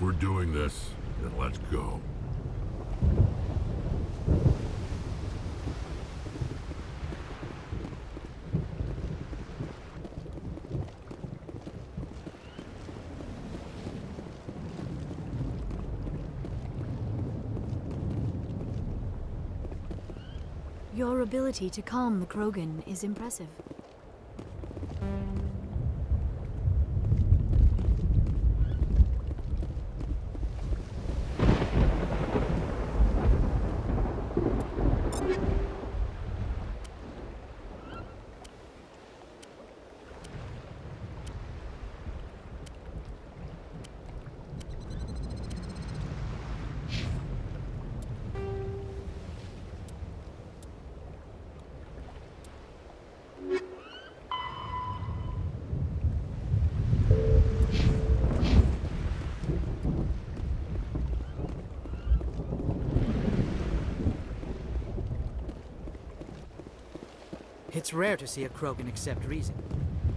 we're doing this, then let's go. Your ability to calm the Krogan is impressive. It's rare to see a Krogan accept reason.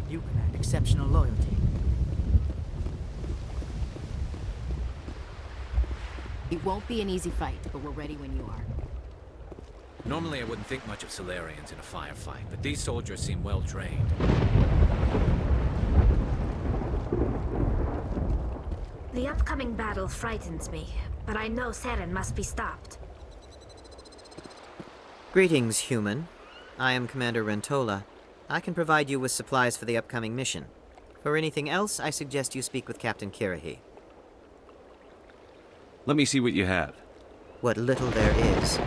You command exceptional loyalty. It won't be an easy fight, but we're ready when you are. Normally I wouldn't think much of Solarians in a firefight, but these soldiers seem well trained. The upcoming battle frightens me, but I know Saren must be stopped. Greetings, human. I am Commander Rentola. I can provide you with supplies for the upcoming mission. For anything else, I suggest you speak with Captain Kirahi. Let me see what you have. What little there is.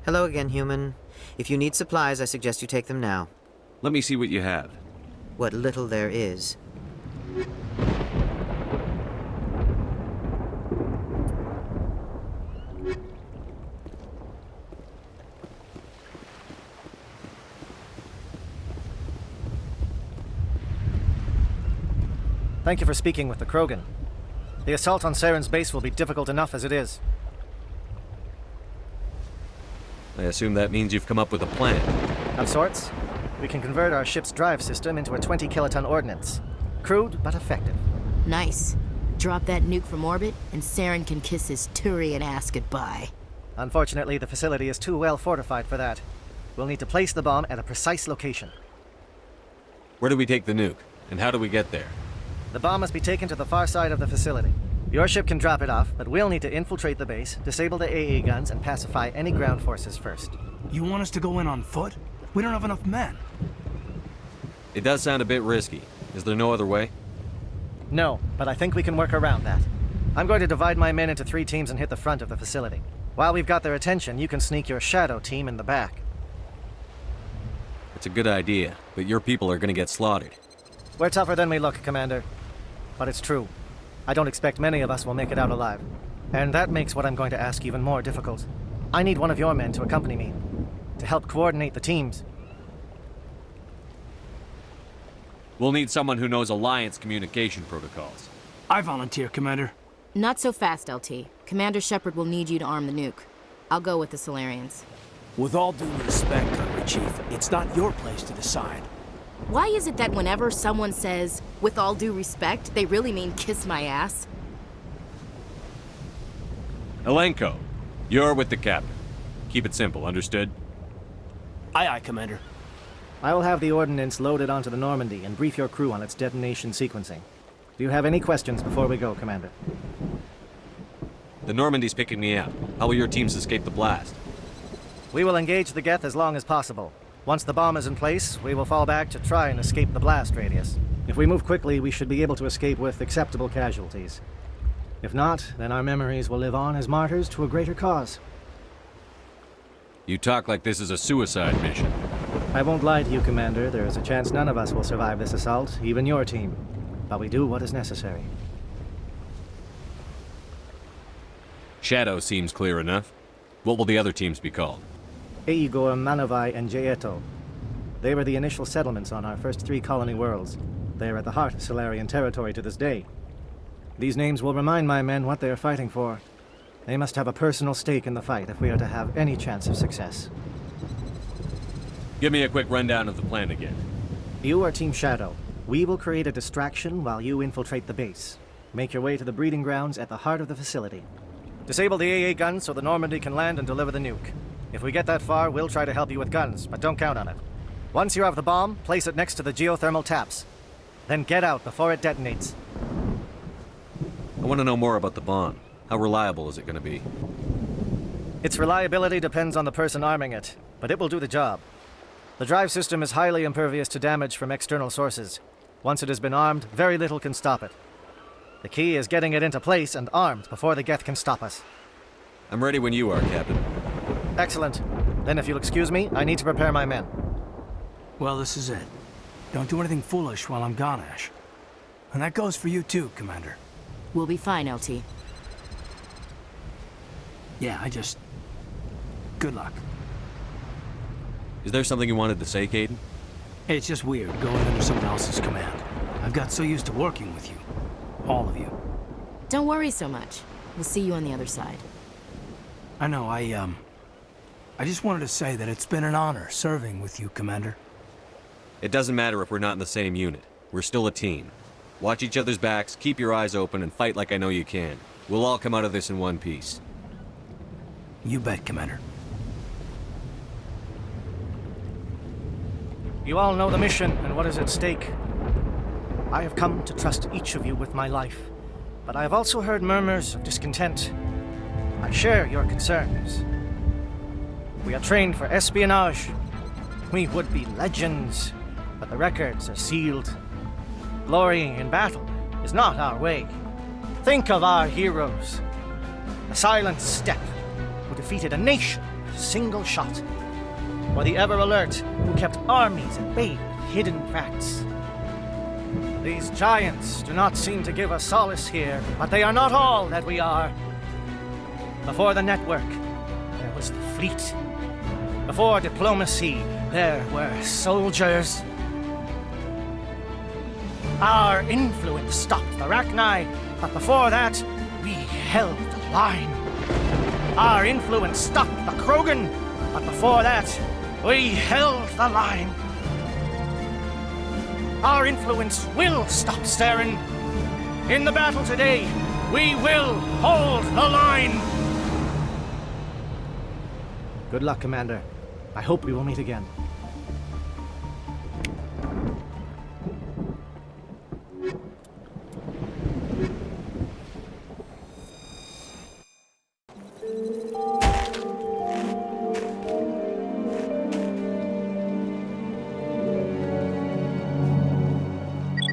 Hello again, human. If you need supplies, I suggest you take them now. Let me see what you have. What little there is. Thank you for speaking with the Krogan. The assault on Saren's base will be difficult enough as it is. I assume that means you've come up with a plan. Of sorts. We can convert our ship's drive system into a 20-kiloton ordnance. Crude, but effective. Nice. Drop that nuke from orbit, and Saren can kiss his Turian ass goodbye. Unfortunately, the facility is too well fortified for that. We'll need to place the bomb at a precise location. Where do we take the nuke? And how do we get there? The bomb must be taken to the far side of the facility. Your ship can drop it off, but we'll need to infiltrate the base, disable the AA guns, and pacify any ground forces first. You want us to go in on foot? We don't have enough men. It does sound a bit risky. Is there no other way? No, but I think we can work around that. I'm going to divide my men into 3 teams and hit the front of the facility. While we've got their attention, you can sneak your shadow team in the back. It's a good idea, but your people are gonna get slaughtered. We're tougher than we look, Commander. But it's true. I don't expect many of us will make it out alive. And that makes what I'm going to ask even more difficult. I need one of your men to accompany me, to help coordinate the teams. We'll need someone who knows Alliance communication protocols. I volunteer, Commander. Not so fast, LT. Commander Shepard will need you to arm the nuke. I'll go with the Solarians. With all due respect, Gunnery Chief, it's not your place to decide. Why is it that whenever someone says, with all due respect, they really mean kiss my ass? Elenko, you're with the captain. Keep it simple, understood? Aye, aye, Commander. I will have the ordnance loaded onto the Normandy and brief your crew on its detonation sequencing. Do you have any questions before we go, Commander? The Normandy's picking me up. How will your teams escape the blast? We will engage the Geth as long as possible. Once the bomb is in place, we will fall back to try and escape the blast radius. If we move quickly, we should be able to escape with acceptable casualties. If not, then our memories will live on as martyrs to a greater cause. You talk like this is a suicide mission. I won't lie to you, Commander. There is a chance none of us will survive this assault, even your team. But we do what is necessary. Shadow seems clear enough. What will the other teams be called? Eigor, Manavai, and Jaeto. They were the initial settlements on our first 3 colony worlds. They are at the heart of Solarian territory to this day. These names will remind my men what they are fighting for. They must have a personal stake in the fight if we are to have any chance of success. Give me a quick rundown of the plan again. You are Team Shadow. We will create a distraction while you infiltrate the base. Make your way to the breeding grounds at the heart of the facility. Disable the AA guns so the Normandy can land and deliver the nuke. If we get that far, we'll try to help you with guns, but don't count on it. Once you have the bomb, place it next to the geothermal taps. Then get out before it detonates. I want to know more about the bomb. How reliable is it going to be? Its reliability depends on the person arming it, but it will do the job. The drive system is highly impervious to damage from external sources. Once it has been armed, very little can stop it. The key is getting it into place and armed before the Geth can stop us. I'm ready when you are, Captain. Excellent. Then if you'll excuse me, I need to prepare my men. Well, this is it. Don't do anything foolish while I'm gone, Ash. And that goes for you too, Commander. We'll be fine, LT. Yeah, good luck. Is there something you wanted to say, Caden? It's just weird going under someone else's command. I've got so used to working with you. All of you. Don't worry so much. We'll see you on the other side. I know, I just wanted to say that it's been an honor serving with you, Commander. It doesn't matter if we're not in the same unit. We're still a team. Watch each other's backs, keep your eyes open, and fight like I know you can. We'll all come out of this in one piece. You bet, Commander. You all know the mission and what is at stake. I have come to trust each of you with my life, but I have also heard murmurs of discontent. I share your concerns. We are trained for espionage. We would be legends, but the records are sealed. Glorying in battle is not our way. Think of our heroes. The silent step who defeated a nation with a single shot. Or the ever-alert who kept armies at bay with hidden facts. These giants do not seem to give us solace here, but they are not all that we are. Before the network, there was the fleet. Before diplomacy, there were soldiers. Our influence stopped the Rachni, but before that, we held the line. Our influence stopped the Krogan, but before that, we held the line. Our influence will stop Saren. In the battle today, we will hold the line. Good luck, Commander. I hope we will meet again.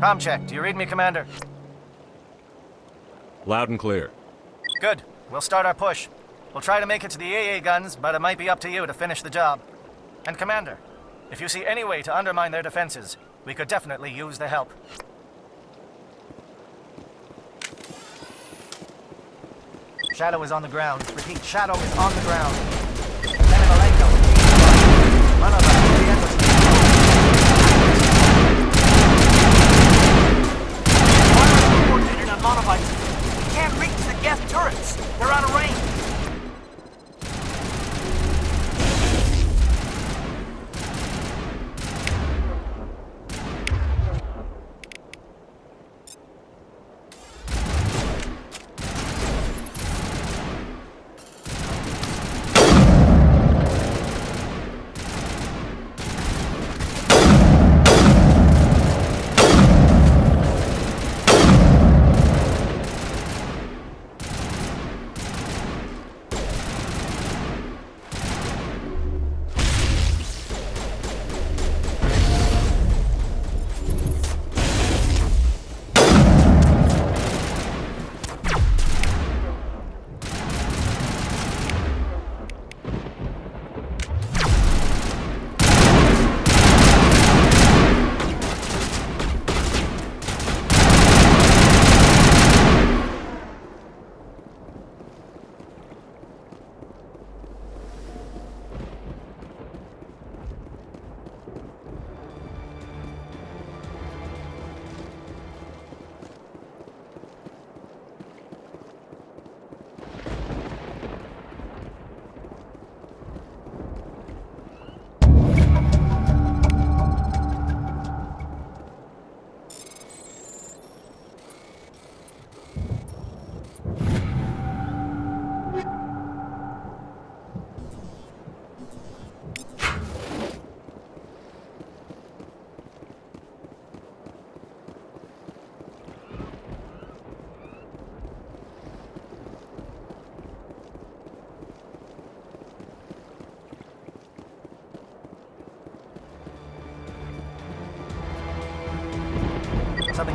Comm check. Do you read me, Commander? Loud and clear. Good. We'll start our push. We'll try to make it to the AA guns, but it might be up to you to finish the job. And Commander, if you see any way to undermine their defenses, we could definitely use the help. Shadow is on the ground. Repeat, Shadow is on the ground. Lieutenant Malenko, run over to the end of the Coordinated on monobites. We can't reach the Geth turrets. They're out of range.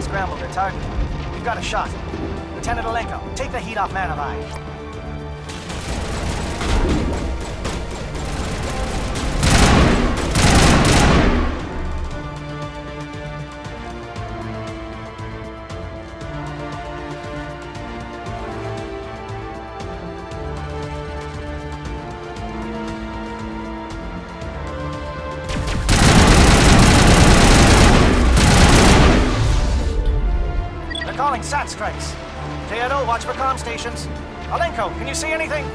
scramble their target. We've got a shot. Lieutenant Alenko, take the heat off Man of Eye. Calling SAT strikes. Teodo, watch for comm stations. Alenko, can you see anything?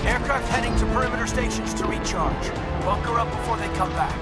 Aircraft heading to perimeter stations to recharge. Bunker up before they come back.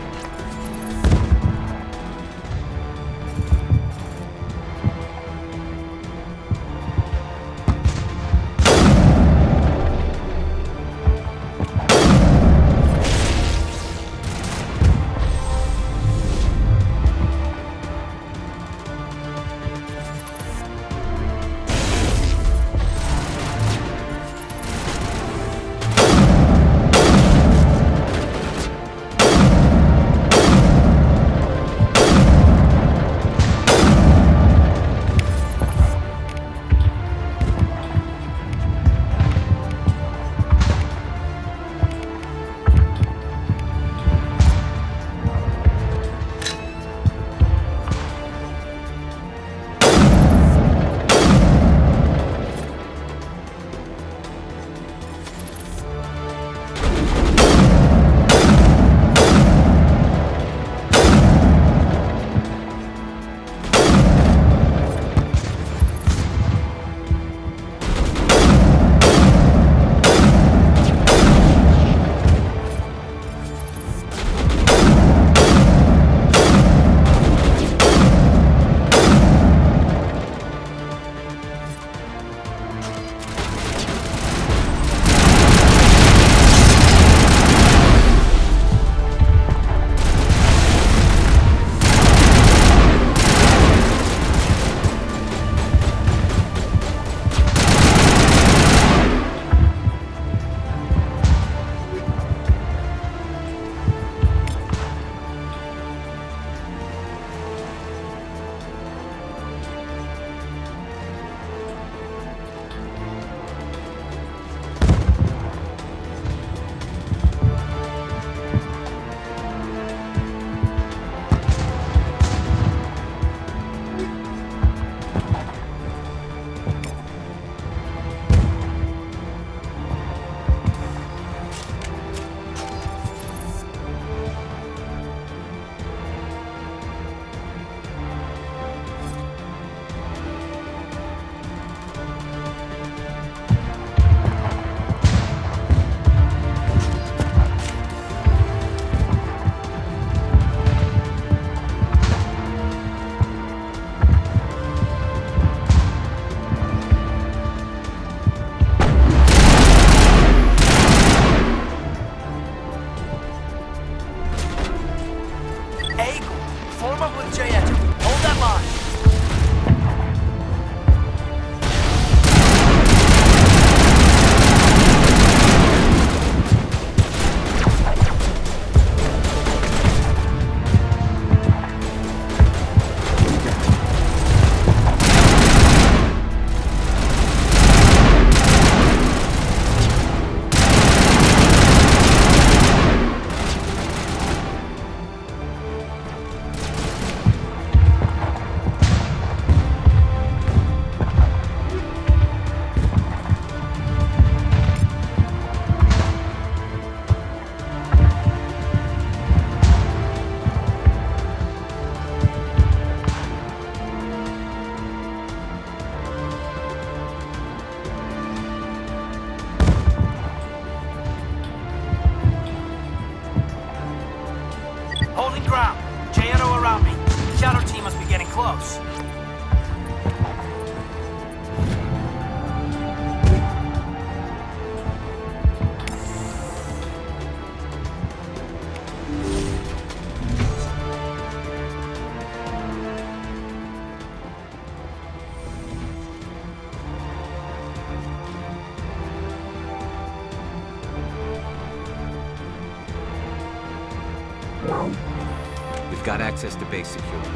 We've got access to base security.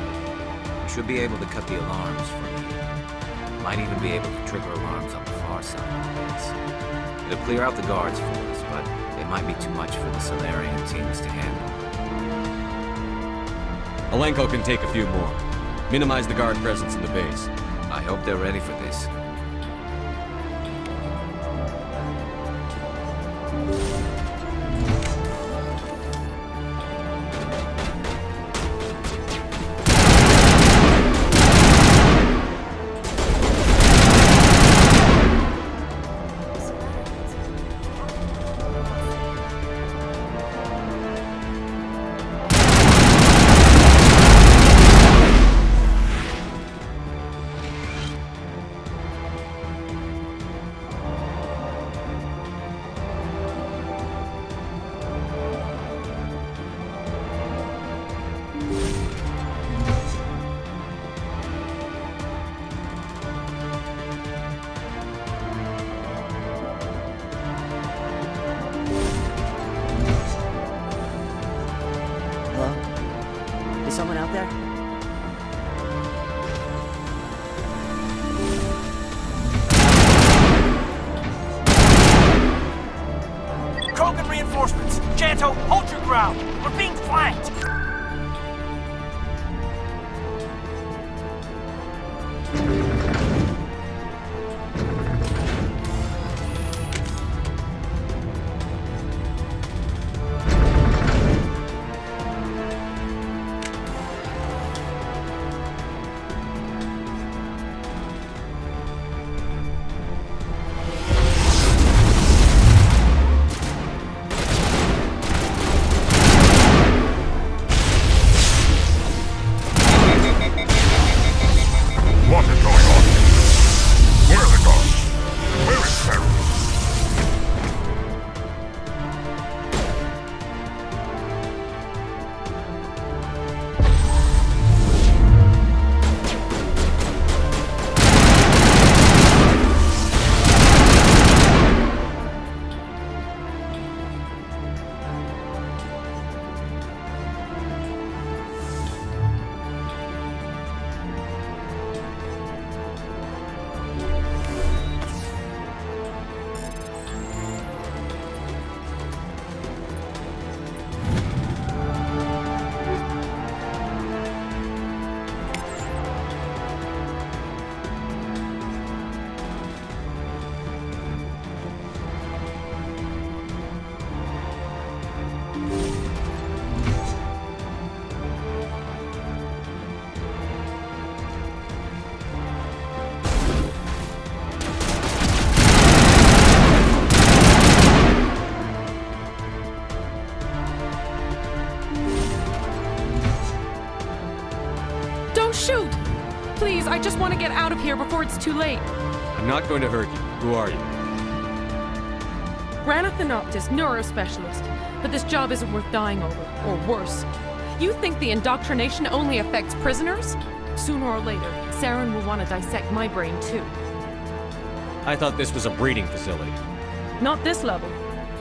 We should be able to cut the alarms from here. Might even be able to trigger alarms on the far side of the base. It'll clear out the guards for us, but it might be too much for the Solarian teams to handle. Alenko can take a few more. Minimize the guard presence in the base. I hope they're ready for this. Hello? Is someone out there? Krogan reinforcements! Janto, hold your ground! We're being flanked! What is going on? Where are the guards? Where is Sarah? Don't shoot! Please, I just want to get out of here before it's too late. I'm not going to hurt you. Who are you? Rana Thanoptis, neurospecialist. But this job isn't worth dying over, or worse. You think the indoctrination only affects prisoners? Sooner or later, Saren will want to dissect my brain too. I thought this was a breeding facility. Not this level.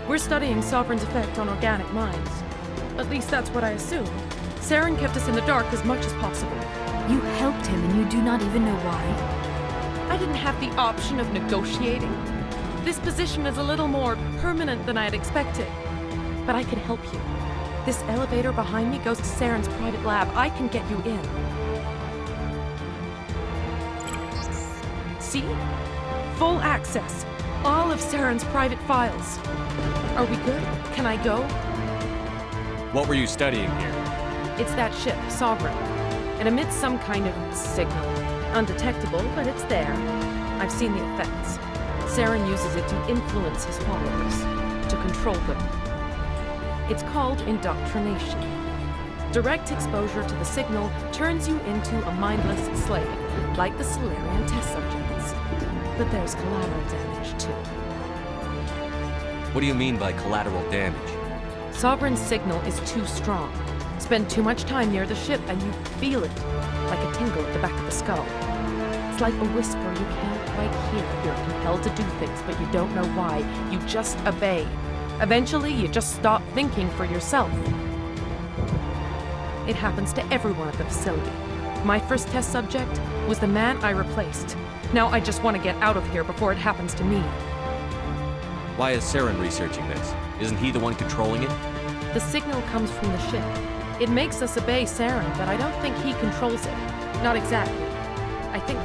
We're studying Sovereign's effect on organic minds. At least that's what I assumed. Saren kept us in the dark as much as possible. You helped him and you do not even know why. I didn't have the option of negotiating. This position is a little more permanent than I had expected. But I can help you. This elevator behind me goes to Saren's private lab. I can get you in. See? Full access. All of Saren's private files. Are we good? Can I go? What were you studying here? It's that ship, Sovereign. It emits some kind of signal. Undetectable, but it's there. I've seen the effects. Saren uses it to influence his followers, to control them. It's called indoctrination. Direct exposure to the signal turns you into a mindless slave, like the Solarian test subjects. But there's collateral damage, too. What do you mean by collateral damage? Sovereign's signal is too strong. Spend too much time near the ship and you feel it, like a tingle at the back of the skull. It's like a whisper you can't quite hear. You're compelled to do things, but you don't know why. You just obey. Eventually, you just stop thinking for yourself. It happens to everyone at the facility. My first test subject was the man I replaced. Now I just want to get out of here before it happens to me. Why is Saren researching this? Isn't he the one controlling it? The signal comes from the ship. It makes us obey Saren, but I don't think he controls it. Not exactly. I think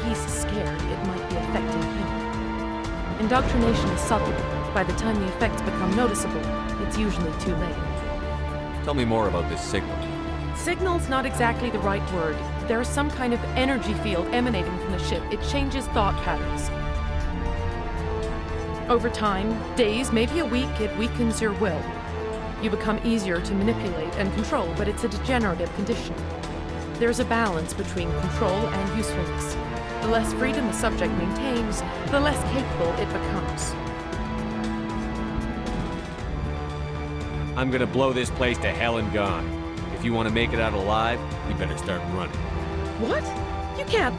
he's scared it might be affecting him. Indoctrination is subtle. By the time the effects become noticeable, it's usually too late. Tell me more about this signal. Signal's not exactly the right word. There is some kind of energy field emanating from the ship. It changes thought patterns. Over time, days, maybe a week, it weakens your will. You become easier to manipulate and control, but it's a degenerative condition. There's a balance between control and usefulness. The less freedom the subject maintains, the less capable it becomes. I'm gonna blow this place to hell and gone. If you want to make it out alive, you better start running. What? You can't.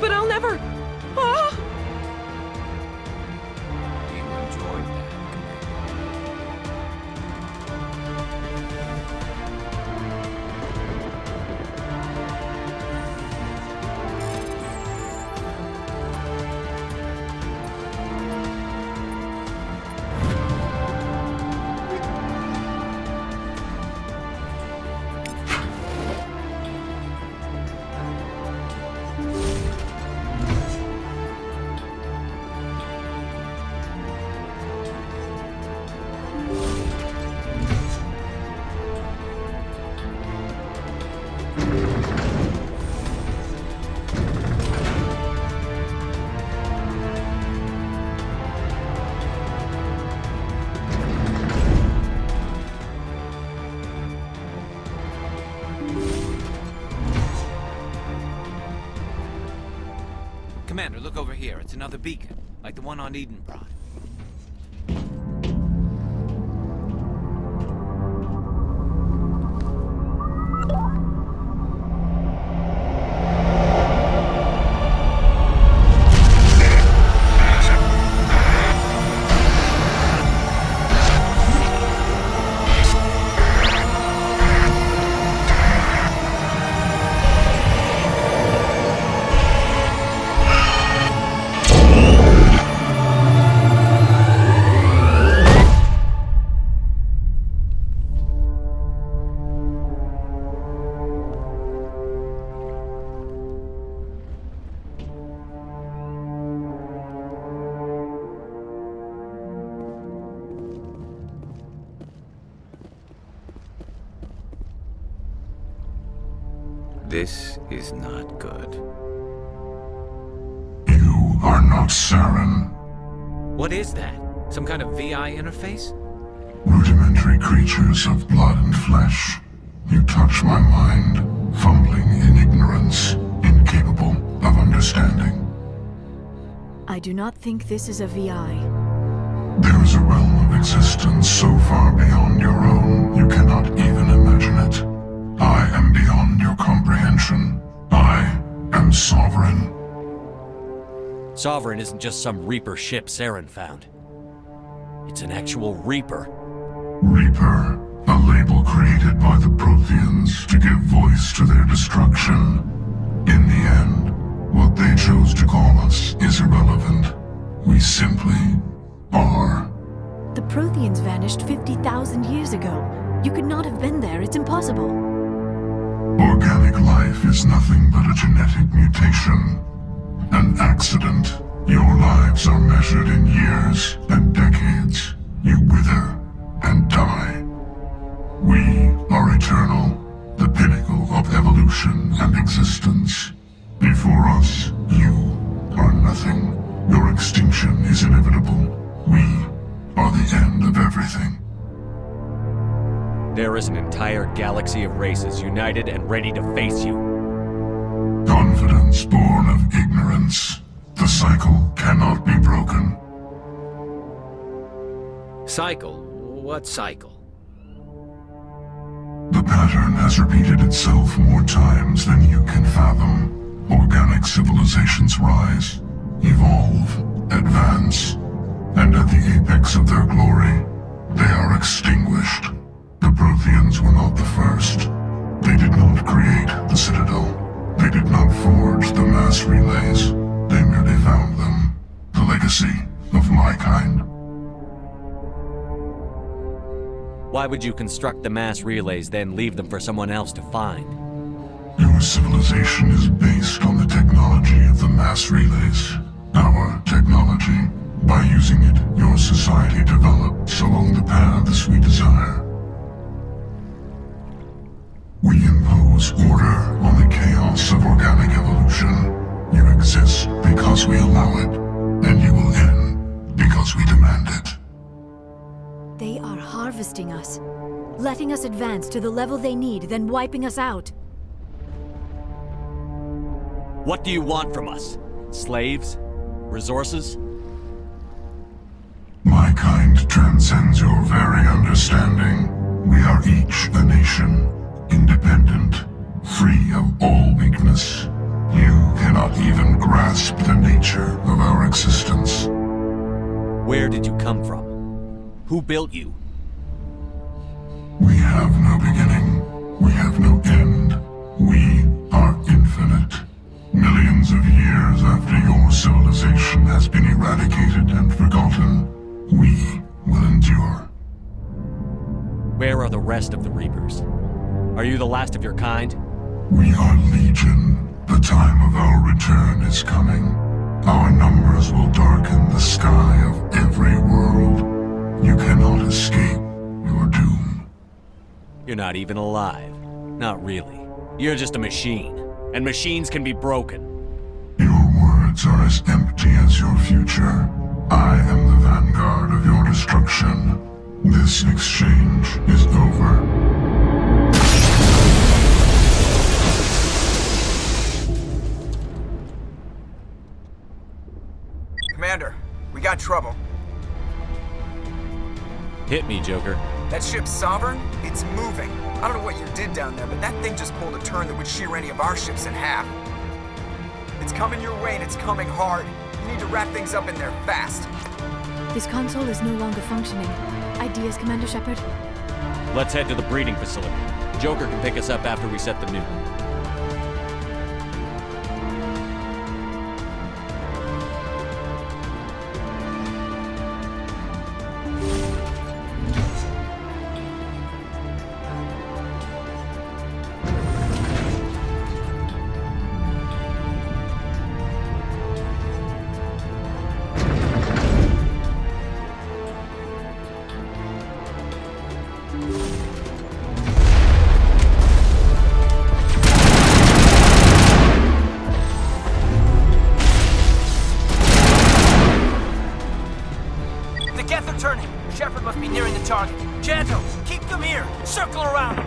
But I'll never. Ah! You enjoyed that, Commander, look over here. It's another beacon, like the one on Edenbrod. This is not good. You are not Saren. What is that? Some kind of VI interface? Rudimentary creatures of blood and flesh. You touch my mind, fumbling in ignorance, incapable of understanding. I do not think this is a VI. There is a realm of existence so far beyond your own, you cannot even imagine it. I am beyond your comprehension. I am Sovereign. Sovereign isn't just some Reaper ship Saren found. It's an actual Reaper. Reaper, a label created by the Protheans to give voice to their destruction. In the end, what they chose to call us is irrelevant. We simply are. The Protheans vanished 50,000 years ago. You could not have been there. It's impossible. Organic life is nothing but a genetic mutation. An accident. Your lives are measured in years and decades. You wither and die. We are eternal, the pinnacle of evolution and existence. Before us, you are nothing. Your extinction is inevitable. We are the end of everything. There is an entire galaxy of races united and ready to face you. Confidence born of ignorance. The cycle cannot be broken. Cycle? What cycle? The pattern has repeated itself more times than you can fathom. Organic civilizations rise, evolve, advance, and at the apex of their glory, they are extinguished. The Protheans were not the first. They did not create the Citadel. They did not forge the mass relays. They merely found them. The legacy of my kind. Why would you construct the mass relays, then leave them for someone else to find? Your civilization is based on the technology of the mass relays. Our technology. By using it, your society develops along the paths we desire. We impose order on the chaos of organic evolution. You exist because we allow it, and you will end because we demand it. They are harvesting us, letting us advance to the level they need, then wiping us out. What do you want from us? Slaves? Resources? My kind transcends your very understanding. We are each a nation, independent, free of all weakness. You cannot even grasp the nature of our existence. Where did you come from? Who built you? We have no beginning. We have no end. We are infinite. Millions of years after your civilization has been eradicated and forgotten, we will endure. Where are the rest of the Reapers? Are you the last of your kind? We are Legion. The time of our return is coming. Our numbers will darken the sky of every world. You cannot escape your doom. You're not even alive. Not really. You're just a machine. And machines can be broken. Your words are as empty as your future. I am the vanguard of your destruction. This exchange is over. Commander, we got trouble. Hit me, Joker. That ship's Sovereign? It's moving. I don't know what you did down there, but that thing just pulled a turn that would shear any of our ships in half. It's coming your way and it's coming hard. You need to wrap things up in there fast. This console is no longer functioning. Ideas, Commander Shepard? Let's head to the breeding facility. Joker can pick us up after we set the nuke. Shepard must be nearing the target. Janto, keep them here. Circle around.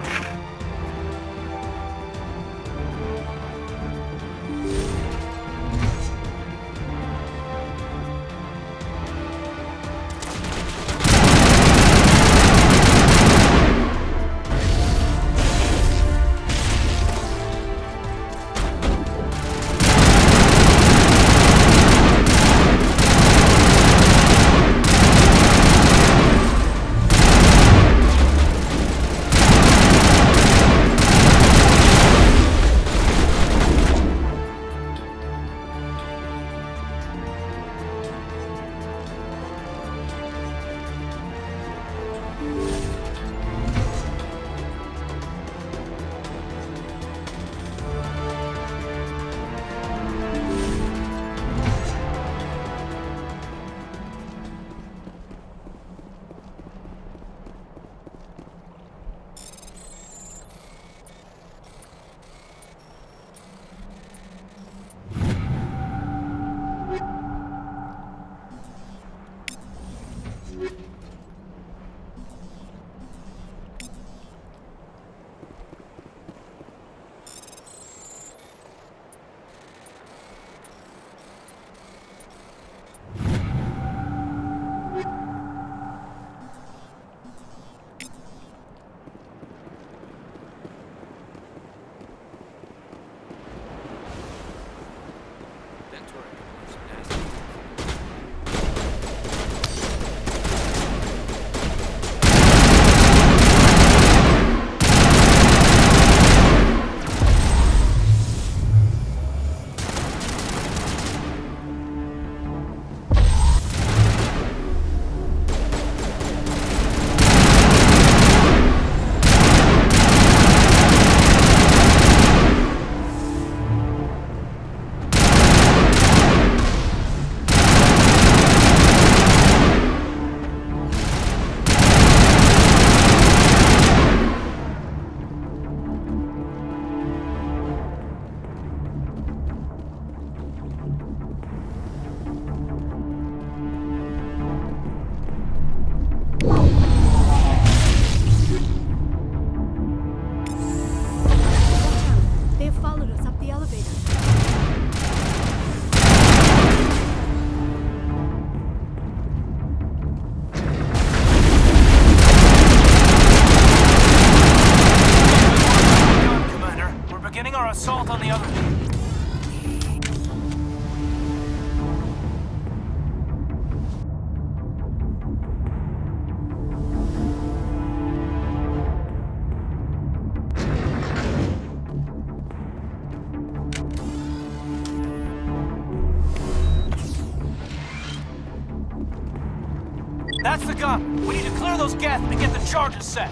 That's the gun. We need to clear those Geth and get the charges set.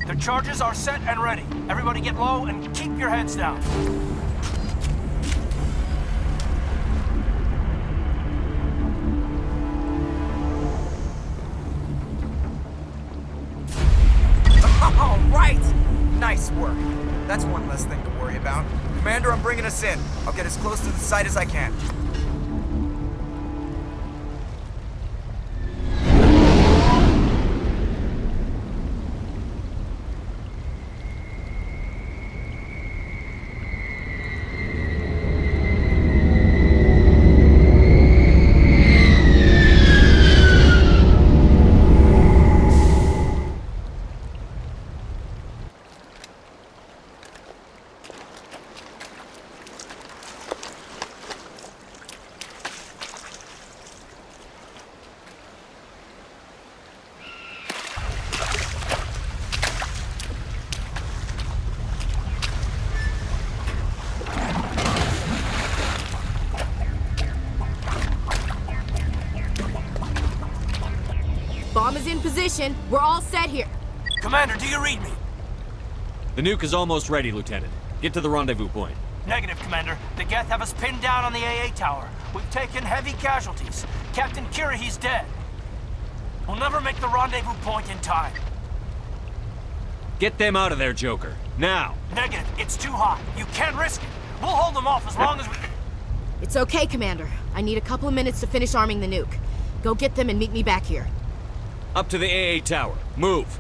The charges are set and ready. Everybody get low and keep your heads down. All right! Nice work. That's one less thing to worry about. Commander, I'm bringing us in. I'll get as close to the site as I can. Bomb is in position. We're all set here. Commander, do you read me? The nuke is almost ready, Lieutenant. Get to the rendezvous point. Negative, Commander. The Geth have us pinned down on the AA tower. We've taken heavy casualties. Captain Kirahi's dead. We'll never make the rendezvous point in time. Get them out of there, Joker. Now! Negative. It's too hot. You can't risk it. We'll hold them off as long as we... It's okay, Commander. I need a couple of minutes to finish arming the nuke. Go get them and meet me back here. Up to the AA tower. Move!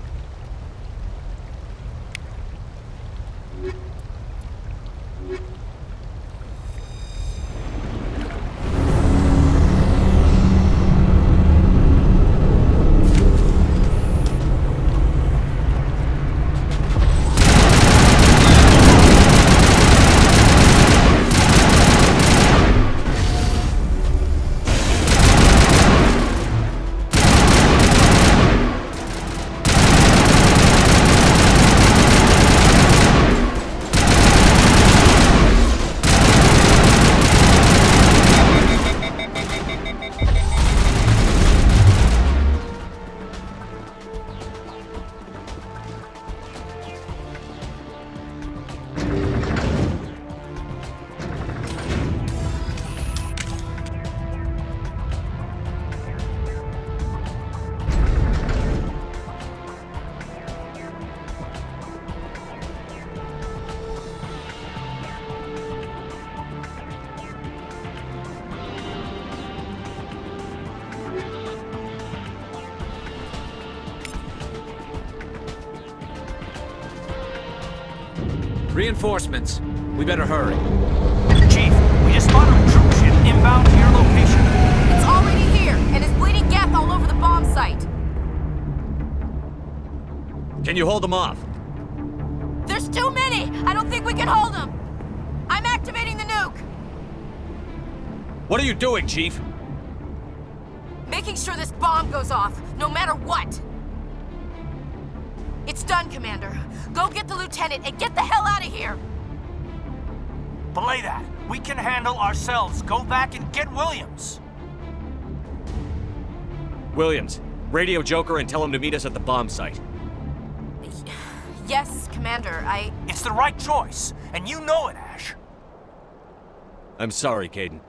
Reinforcements. We better hurry. Chief, we just spotted a troop ship inbound to your location. It's already here, and it's bleeding Geth all over the bomb site. Can you hold them off? There's too many! I don't think we can hold them! I'm activating the nuke! What are you doing, Chief? Making sure this bomb goes off, no matter what! It's done, Commander. Go get the lieutenant and get the hell out of here! Belay that. We can handle ourselves. Go back and get Williams. Williams, radio Joker and tell him to meet us at the bomb site. Yes, Commander, It's the right choice, and you know it, Ash. I'm sorry, Caden.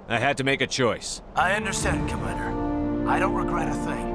I had to make a choice. I understand, Commander. I don't regret a thing.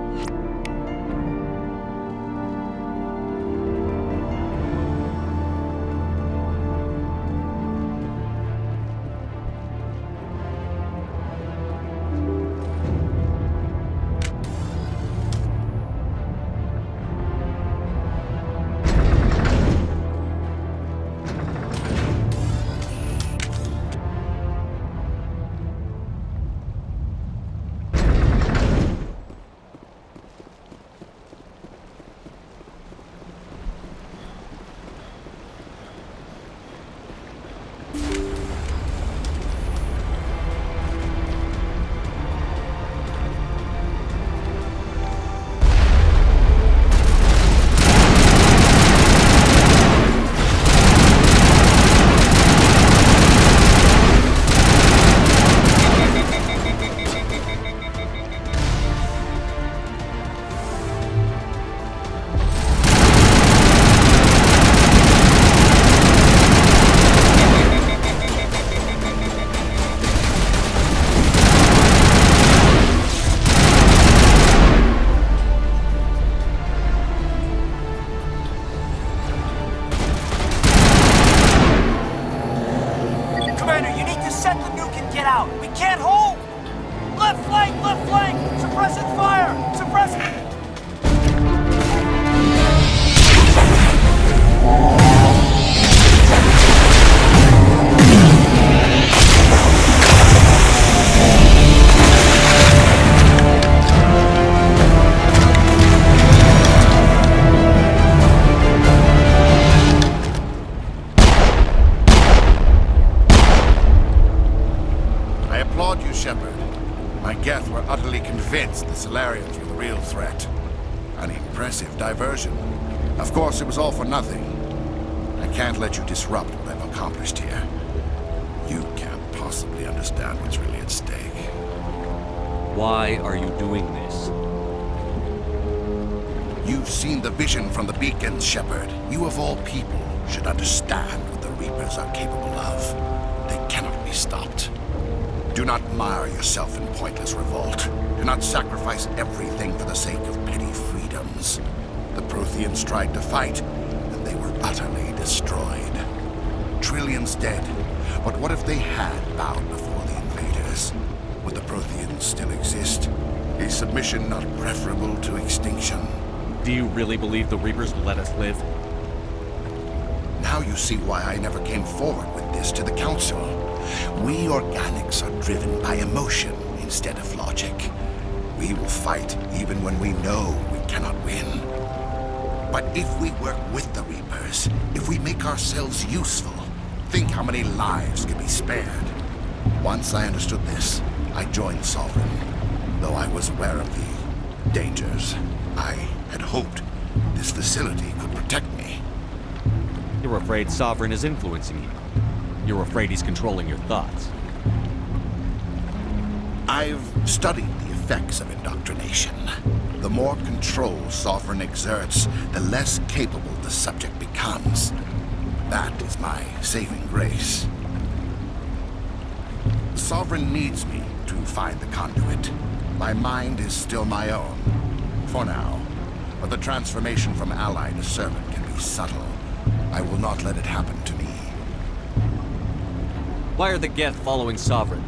Geth were utterly convinced the Solarians were the real threat. An impressive diversion. Of course, it was all for nothing. I can't let you disrupt what I've accomplished here. You can't possibly understand what's really at stake. Why are you doing this? You've seen the vision from the beacons, Shepard. You of all people should understand what the Reapers are capable of. They cannot be stopped. Do not mire yourself in pointless revolt. Do not sacrifice everything for the sake of petty freedoms. The Protheans tried to fight, and they were utterly destroyed. Trillions dead. But what if they had bowed before the invaders? Would the Protheans still exist? Is submission not preferable to extinction? Do you really believe the Reapers will let us live? Now you see why I never came forward with this to the Council. We organics are driven by emotion instead of logic. We will fight even when we know we cannot win. But if we work with the Reapers, if we make ourselves useful, think how many lives could be spared. Once I understood this, I joined Sovereign, though I was aware of the dangers. I had hoped this facility could protect me. You're afraid Sovereign is influencing you. You're afraid he's controlling your thoughts. I've studied the effects of indoctrination. The more control Sovereign exerts, the less capable the subject becomes. That is my saving grace. Sovereign needs me to find the conduit. My mind is still my own, for now. But the transformation from ally to servant can be subtle. I will not let it happen to me. Why are the Geth following Sovereign?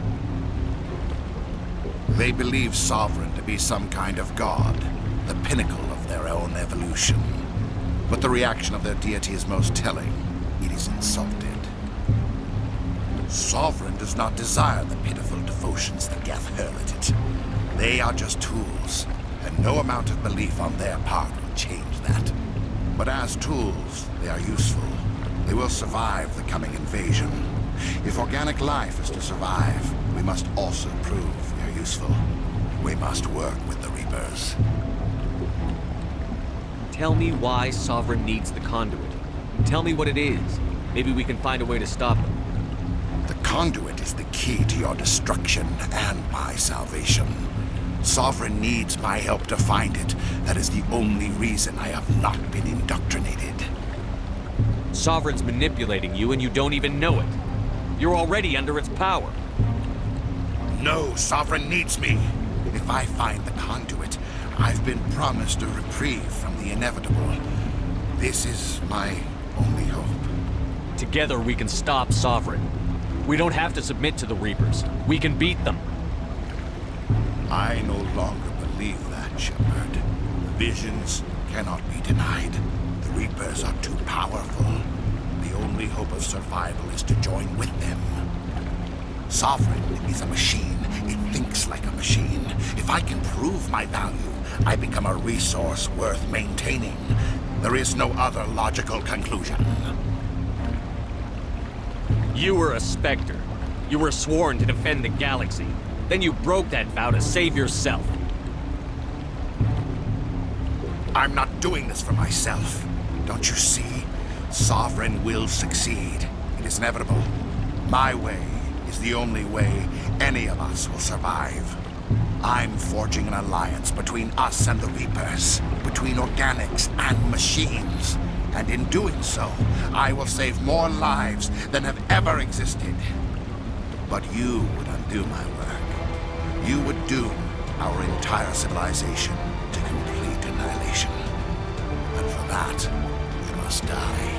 They believe Sovereign to be some kind of god, the pinnacle of their own evolution. But the reaction of their deity is most telling. It is insulted. Sovereign does not desire the pitiful devotions the Geth hurl at it. They are just tools, and no amount of belief on their part will change that. But as tools, they are useful. They will survive the coming invasion. If organic life is to survive, we must also prove we are useful. We must work with the Reapers. Tell me why Sovereign needs the conduit. Tell me what it is. Maybe we can find a way to stop them. The conduit is the key to your destruction and my salvation. Sovereign needs my help to find it. That is the only reason I have not been indoctrinated. Sovereign's manipulating you and you don't even know it. You're already under its power. No, Sovereign needs me. If I find the conduit, I've been promised a reprieve from the inevitable. This is my only hope. Together we can stop Sovereign. We don't have to submit to the Reapers. We can beat them. I no longer believe that, Shepard. Visions cannot be denied. The Reapers are too powerful. The only hope of survival is to join with them. Sovereign is a machine. It thinks like a machine. If I can prove my value, I become a resource worth maintaining. There is no other logical conclusion. You were a Spectre. You were sworn to defend the galaxy. Then you broke that vow to save yourself. I'm not doing this for myself. Don't you see? Sovereign will succeed. It is inevitable. My way is the only way any of us will survive. I'm forging an alliance between us and the Reapers, between organics and machines. And in doing so, I will save more lives than have ever existed. But you would undo my work. You would doom our entire civilization to complete annihilation. And for that, we must die.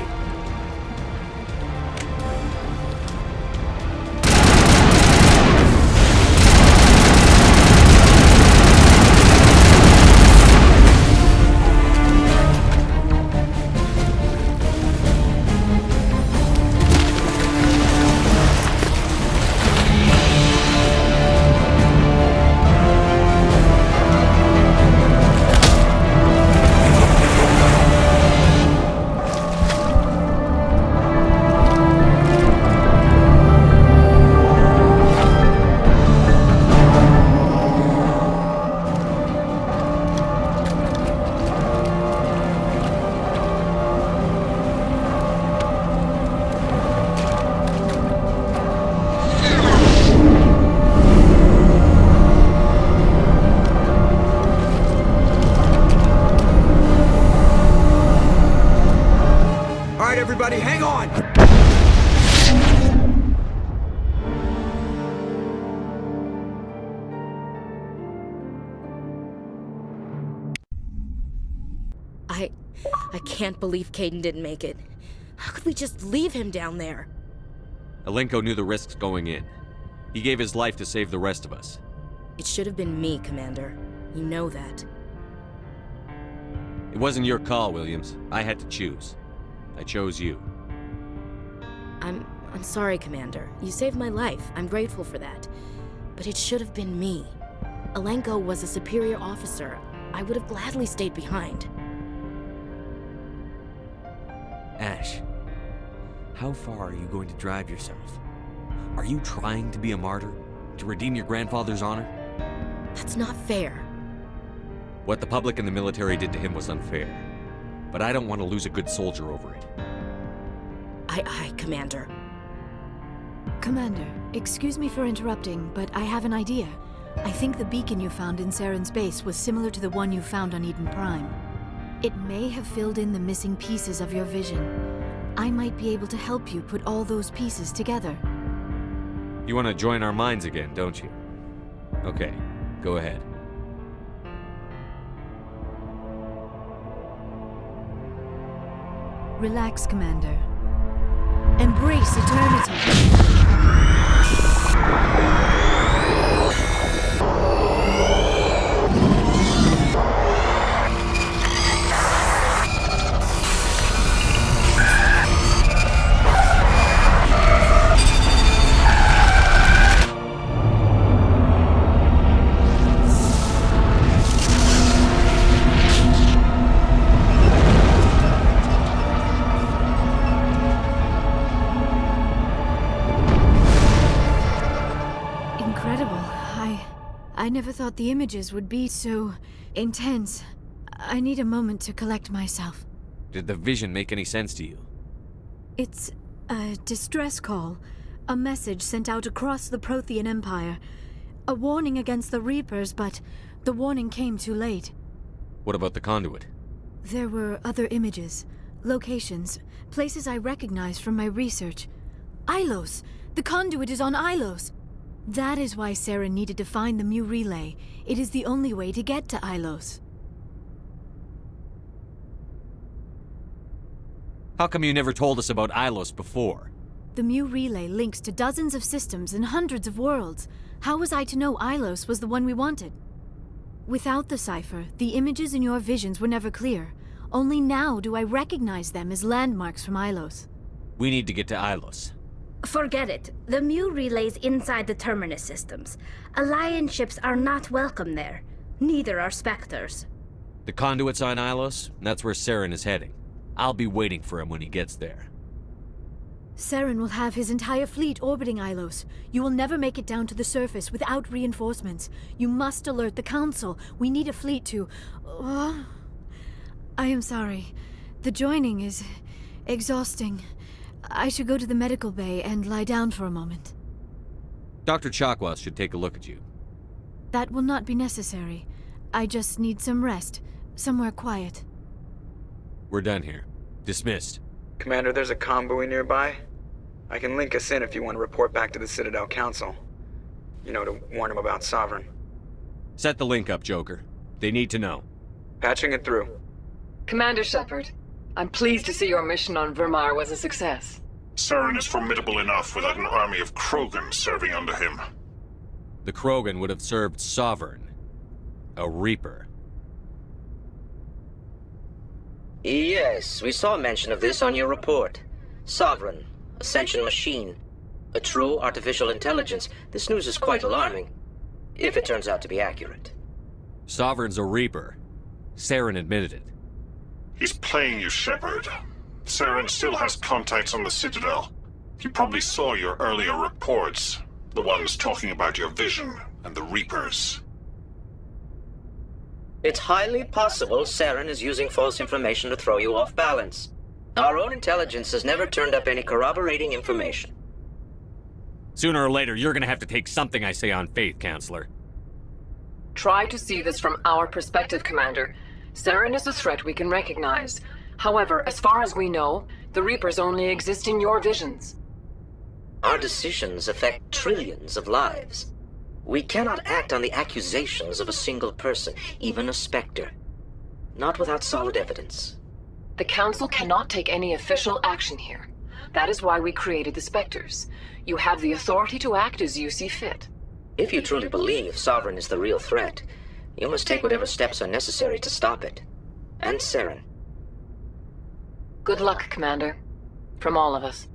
I can't believe Caden didn't make it. How could we just leave him down there? Alenko knew the risks going in. He gave his life to save the rest of us. It should have been me, Commander. You know that. It wasn't your call, Williams. I had to choose. I chose you. I'm sorry, Commander. You saved my life. I'm grateful for that. But it should have been me. Alenko was a superior officer. I would have gladly stayed behind. Ash, how far are you going to drive yourself? Are you trying to be a martyr? To redeem your grandfather's honor? That's not fair. What the public and the military did to him was unfair. But I don't want to lose a good soldier over it. Aye, Commander. Commander, excuse me for interrupting, but I have an idea. I think the beacon you found in Saren's base was similar to the one you found on Eden Prime. It may have filled in the missing pieces of your vision. I might be able to help you put all those pieces together. You want to join our minds again, don't you? Okay, go ahead. Relax, Commander. Embrace eternity. I never thought the images would be so intense. I need a moment to collect myself. Did the vision make any sense to you? It's a distress call. A message sent out across the Prothean Empire. A warning against the Reapers, but the warning came too late. What about the conduit? There were other images, locations, places I recognized from my research. Ilos! The conduit is on Ilos! That is why Saren needed to find the Mu relay. It is the only way to get to Ilos. How come you never told us about Ilos before? The Mu relay links to dozens of systems and hundreds of worlds. How was I to know Ilos was the one we wanted? Without the cipher, the images in your visions were never clear. Only now do I recognize them as landmarks from Ilos. We need to get to Ilos. Forget it. The Mu relay's inside the Terminus systems. Alliance ships are not welcome there. Neither are Spectres. The conduit's on Ilos, and that's where Saren is heading. I'll be waiting for him when he gets there. Saren will have his entire fleet orbiting Ilos. You will never make it down to the surface without reinforcements. You must alert the Council. We need a fleet to... I am sorry. The joining is exhausting. I should go to the medical bay and lie down for a moment. Dr. Chakwas should take a look at you. That will not be necessary. I just need some rest. Somewhere quiet. We're done here. Dismissed. Commander, there's a convoy nearby. I can link us in if you want to report back to the Citadel Council. You know, to warn them about Sovereign. Set the link up, Joker. They need to know. Patching it through. Commander Shepard, I'm pleased to see your mission on Vermar was a success. Saren is formidable enough without an army of Krogan serving under him. The Krogan would have served Sovereign. A Reaper. Yes, we saw mention of this on your report. Sovereign, a sentient machine, a true artificial intelligence. This news is quite alarming, if it turns out to be accurate. Sovereign's a Reaper. Saren admitted it. He's playing you, Shepard. Saren still has contacts on the Citadel. He probably saw your earlier reports. The ones talking about your vision and the Reapers. It's highly possible Saren is using false information to throw you off balance. Our own intelligence has never turned up any corroborating information. Sooner or later, you're gonna have to take something I say on faith, Counselor. Try to see this from our perspective, Commander. Saren is a threat we can recognize. However, as far as we know, the Reapers only exist in your visions. Our decisions affect trillions of lives. We cannot act on the accusations of a single person, even a Spectre. not without solid evidence. The Council cannot take any official action here. That is why we created the Spectres. You have the authority to act as you see fit. If you truly believe Sovereign is the real threat, you must take whatever steps are necessary to stop it. And Saren. Good luck, Commander. From all of us.